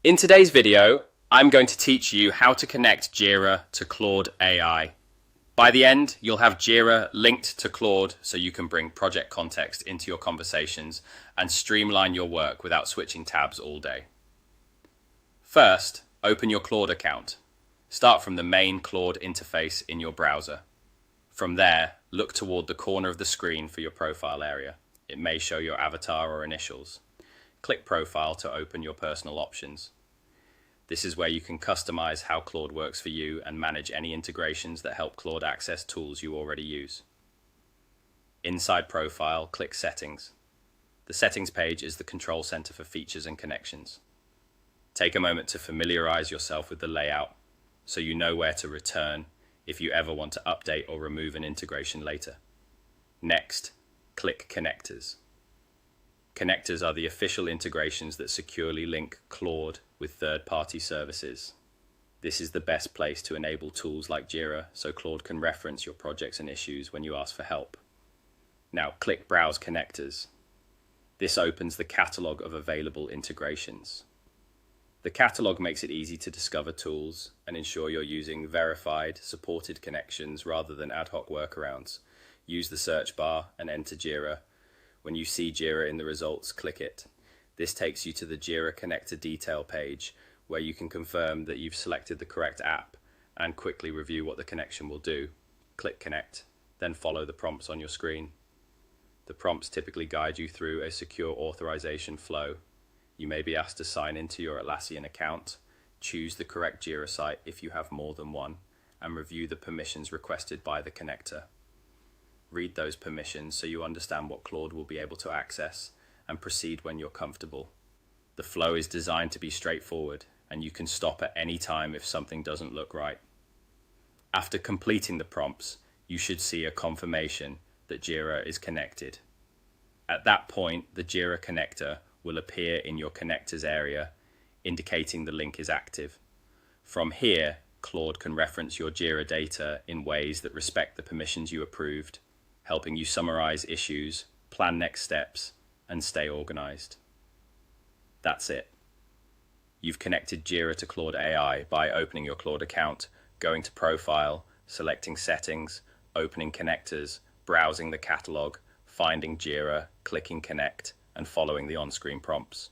In today's video, I'm going to teach you how to connect Jira to Claude AI. By the end, you'll have Jira linked to Claude so you can bring project context into your conversations and streamline your work without switching tabs all day. First, open your Claude account. Start from the main Claude interface in your browser. From there, look toward the corner of the screen for your profile area. It may show your avatar or initials. Click Profile to open your personal options. This is where you can customize how Claude works for you and manage any integrations that help Claude access tools you already use. Inside Profile, click Settings. The Settings page is the control center for features and connections. Take a moment to familiarize yourself with the layout so you know where to return if you ever want to update or remove an integration later. Next, click Connectors. Connectors are the official integrations that securely link Claude with third-party services. This is the best place to enable tools like Jira so Claude can reference your projects and issues when you ask for help. Now click Browse Connectors. This opens the catalog of available integrations. The catalog makes it easy to discover tools and ensure you're using verified, supported connections rather than ad hoc workarounds. Use the search bar and enter Jira. When you see Jira in the results, click it. This takes you to the Jira connector detail page where you can confirm that you've selected the correct app and quickly review what the connection will do. Click Connect, then follow the prompts on your screen. The prompts typically guide you through a secure authorization flow. You may be asked to sign into your Atlassian account, choose the correct Jira site if you have more than one, and review the permissions requested by the connector. Read those permissions so you understand what Claude will be able to access and proceed when you're comfortable. The flow is designed to be straightforward and you can stop at any time if something doesn't look right. After completing the prompts, you should see a confirmation that Jira is connected. At that point, the Jira connector will appear in your connectors area, indicating the link is active. From here, Claude can reference your Jira data in ways that respect the permissions you approved, helping you summarize issues, plan next steps, and stay organized. That's it. You've connected Jira to Claude AI by opening your Claude account, going to Profile, selecting Settings, opening Connectors, browsing the catalog, finding Jira, clicking Connect, and following the on-screen prompts.